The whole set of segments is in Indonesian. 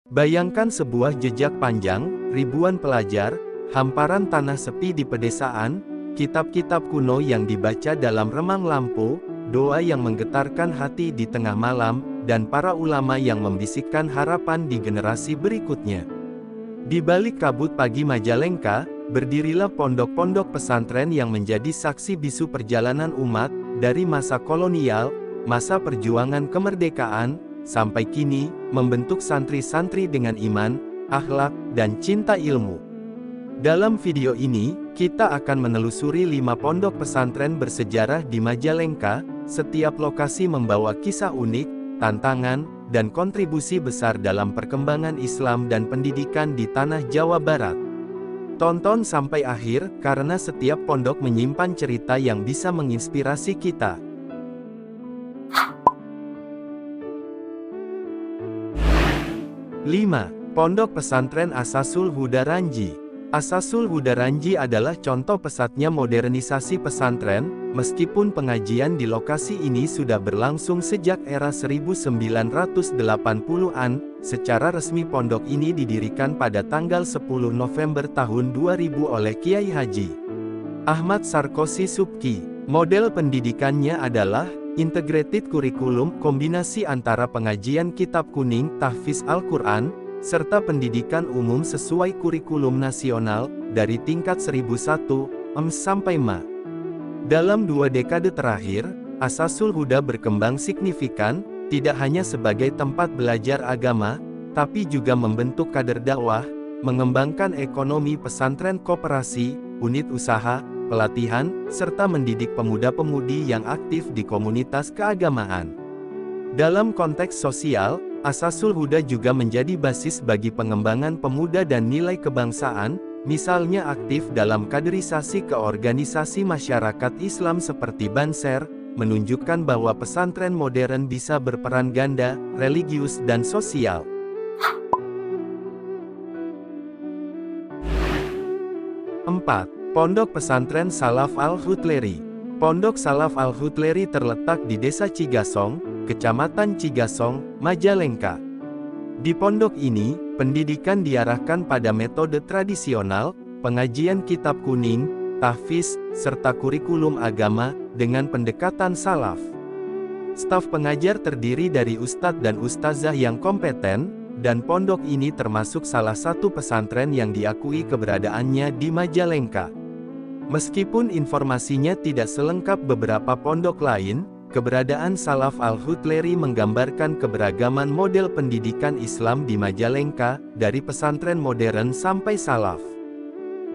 Bayangkan sebuah jejak panjang, ribuan pelajar, hamparan tanah sepi di pedesaan, kitab-kitab kuno yang dibaca dalam remang lampu, doa yang menggetarkan hati di tengah malam, dan para ulama yang membisikkan harapan di generasi berikutnya. Di balik kabut pagi Majalengka, berdirilah pondok-pondok pesantren yang menjadi saksi bisu perjalanan umat, dari masa kolonial, masa perjuangan kemerdekaan, sampai kini, membentuk santri-santri dengan iman, akhlak, dan cinta ilmu. Dalam video ini, kita akan menelusuri 5 pondok pesantren bersejarah di Majalengka. Setiap lokasi membawa kisah unik, tantangan, dan kontribusi besar dalam perkembangan Islam dan pendidikan di tanah Jawa Barat. Tonton sampai akhir, karena setiap pondok menyimpan cerita yang bisa menginspirasi kita. 5. Pondok Pesantren Asasul Huda Ranji. Asasul Huda Ranji adalah contoh pesatnya modernisasi pesantren, meskipun pengajian di lokasi ini sudah berlangsung sejak era 1980-an, secara resmi pondok ini didirikan pada tanggal 10 November tahun 2000 oleh Kiai Haji Ahmad Sarkosi Subki. Model pendidikannya adalah integrated kurikulum, kombinasi antara pengajian kitab kuning, tahfiz Al-Quran, serta pendidikan umum sesuai kurikulum nasional, dari tingkat 1001 sampai MA. Dalam 2 dekade terakhir, Asasul Huda berkembang signifikan, tidak hanya sebagai tempat belajar agama, tapi juga membentuk kader dakwah, mengembangkan ekonomi pesantren koperasi, unit usaha, pelatihan, serta mendidik pemuda-pemudi yang aktif di komunitas keagamaan. Dalam konteks sosial, Asasul Huda juga menjadi basis bagi pengembangan pemuda dan nilai kebangsaan, misalnya aktif dalam kaderisasi ke organisasi masyarakat Islam seperti Banser, menunjukkan bahwa pesantren modern bisa berperan ganda, religius dan sosial. 4. Pondok Pesantren Salaf Al-Hutleri. Pondok Salaf Al-Hutleri terletak di Desa Cigasong, Kecamatan Cigasong, Majalengka. Di pondok ini, pendidikan diarahkan pada metode tradisional, pengajian kitab kuning, tahfiz, serta kurikulum agama, dengan pendekatan salaf. Staf pengajar terdiri dari ustadz dan ustazah yang kompeten, dan pondok ini termasuk salah satu pesantren yang diakui keberadaannya di Majalengka. Meskipun informasinya tidak selengkap beberapa pondok lain, keberadaan Salaf Al-Hutleri menggambarkan keberagaman model pendidikan Islam di Majalengka, dari pesantren modern sampai salaf.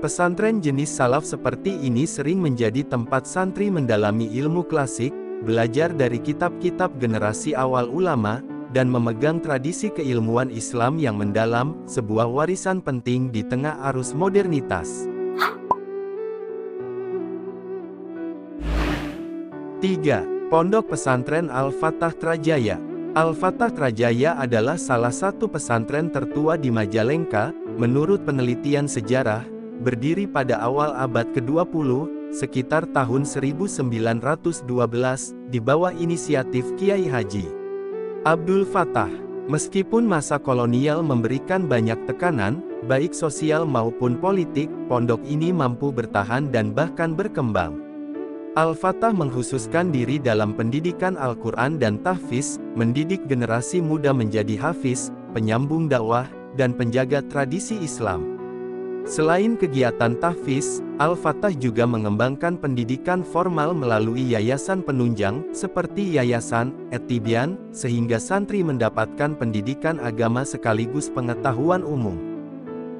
Pesantren jenis salaf seperti ini sering menjadi tempat santri mendalami ilmu klasik, belajar dari kitab-kitab generasi awal ulama, dan memegang tradisi keilmuan Islam yang mendalam, sebuah warisan penting di tengah arus modernitas. 3. Pondok Pesantren Al-Fatah Trajaya. Al-Fatah Trajaya adalah salah satu pesantren tertua di Majalengka, menurut penelitian sejarah, berdiri pada awal abad ke-20, sekitar tahun 1912, di bawah inisiatif Kiai Haji Abdul Fatah. Meskipun masa kolonial memberikan banyak tekanan, baik sosial maupun politik, pondok ini mampu bertahan dan bahkan berkembang. Al-Fatah mengkhususkan diri dalam pendidikan Al-Quran dan tahfiz, mendidik generasi muda menjadi hafiz, penyambung dakwah, dan penjaga tradisi Islam. Selain kegiatan tahfiz, Al-Fatah juga mengembangkan pendidikan formal melalui yayasan penunjang, seperti Yayasan Etibian, sehingga santri mendapatkan pendidikan agama sekaligus pengetahuan umum.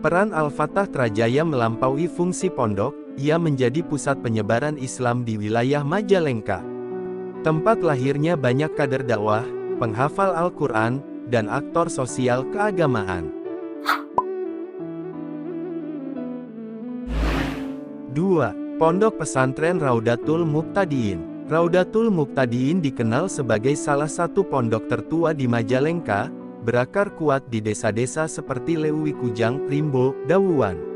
Peran Al-Fatah Trajaya melampaui fungsi pondok, ia menjadi pusat penyebaran Islam di wilayah Majalengka. Tempat lahirnya banyak kader dakwah, penghafal Al-Quran, dan aktor sosial keagamaan. 2. Pondok Pesantren Raudatul Muqtadiin. Raudatul Muqtadiin dikenal sebagai salah satu pondok tertua di Majalengka, berakar kuat di desa-desa seperti Lewi Kujang, Rimbo, Dawuan.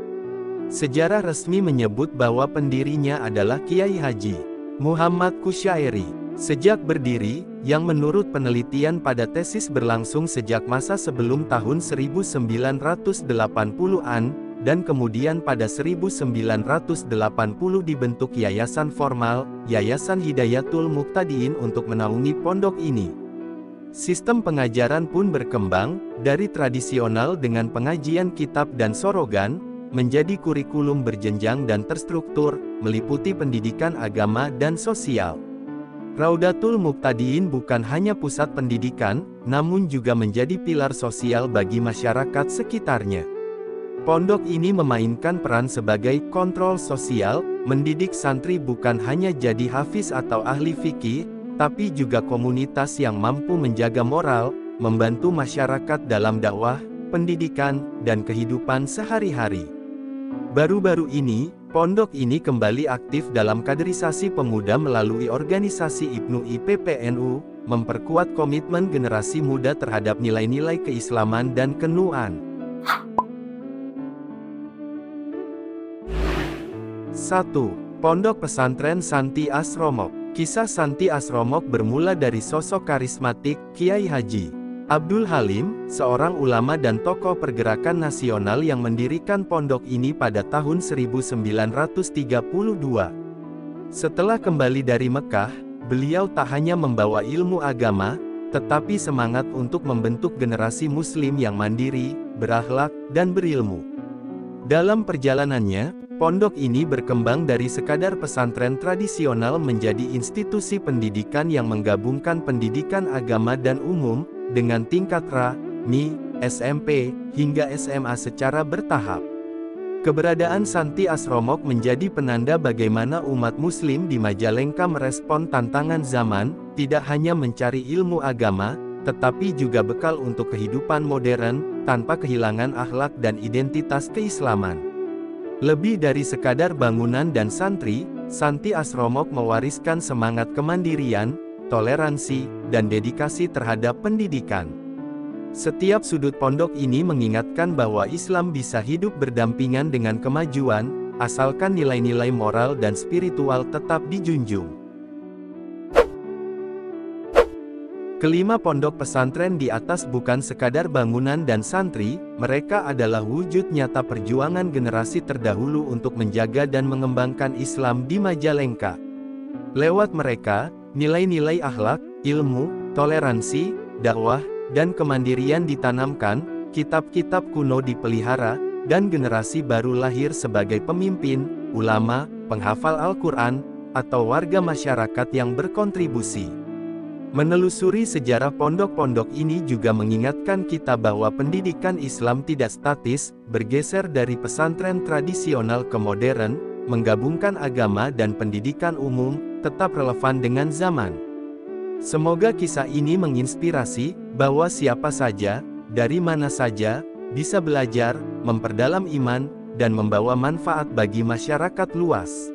Sejarah resmi menyebut bahwa pendirinya adalah Kiai Haji Muhammad Kusyairi. Sejak berdiri, yang menurut penelitian pada tesis berlangsung sejak masa sebelum tahun 1980-an, dan kemudian pada 1980 dibentuk yayasan formal, Yayasan Hidayatul Muqtadiin untuk menaungi pondok ini. Sistem pengajaran pun berkembang, dari tradisional dengan pengajian kitab dan sorogan, menjadi kurikulum berjenjang dan terstruktur, meliputi pendidikan agama dan sosial. Raudatul Muqtadiin bukan hanya pusat pendidikan, namun juga menjadi pilar sosial bagi masyarakat sekitarnya. Pondok ini memainkan peran sebagai kontrol sosial, mendidik santri bukan hanya jadi hafiz atau ahli fikih, tapi juga komunitas yang mampu menjaga moral, membantu masyarakat dalam dakwah, pendidikan, dan kehidupan sehari-hari. Baru-baru ini, pondok ini kembali aktif dalam kaderisasi pemuda melalui organisasi Ibnu IPPNU, memperkuat komitmen generasi muda terhadap nilai-nilai keislaman dan kenuan. 1. Pondok Pesantren Santi Asromok. Kisah Santi Asromok bermula dari sosok karismatik, Kiai Haji Abdul Halim, seorang ulama dan tokoh pergerakan nasional yang mendirikan pondok ini pada tahun 1932. Setelah kembali dari Mekah, beliau tak hanya membawa ilmu agama, tetapi semangat untuk membentuk generasi muslim yang mandiri, berakhlak, dan berilmu. Dalam perjalanannya, pondok ini berkembang dari sekadar pesantren tradisional menjadi institusi pendidikan yang menggabungkan pendidikan agama dan umum, dengan tingkat Ra, Mi, SMP, hingga SMA secara bertahap. Keberadaan Santi Asromok menjadi penanda bagaimana umat muslim di Majalengka merespon tantangan zaman, tidak hanya mencari ilmu agama, tetapi juga bekal untuk kehidupan modern, tanpa kehilangan akhlak dan identitas keislaman. Lebih dari sekadar bangunan dan santri, Santi Asromok mewariskan semangat kemandirian, toleransi, dan dedikasi terhadap pendidikan. Setiap sudut pondok ini mengingatkan bahwa Islam bisa hidup berdampingan dengan kemajuan, asalkan nilai-nilai moral dan spiritual tetap dijunjung. Kelima pondok pesantren di atas bukan sekadar bangunan dan santri, mereka adalah wujud nyata perjuangan generasi terdahulu untuk menjaga dan mengembangkan Islam di Majalengka. Lewat mereka, nilai-nilai akhlak, ilmu, toleransi, dakwah, dan kemandirian ditanamkan, kitab-kitab kuno dipelihara, dan generasi baru lahir sebagai pemimpin, ulama, penghafal Al-Quran, atau warga masyarakat yang berkontribusi. Menelusuri sejarah pondok-pondok ini juga mengingatkan kita bahwa pendidikan Islam tidak statis, bergeser dari pesantren tradisional ke modern, menggabungkan agama dan pendidikan umum, tetap relevan dengan zaman. Semoga kisah ini menginspirasi, bahwa siapa saja, dari mana saja, bisa belajar, memperdalam iman, dan membawa manfaat bagi masyarakat luas.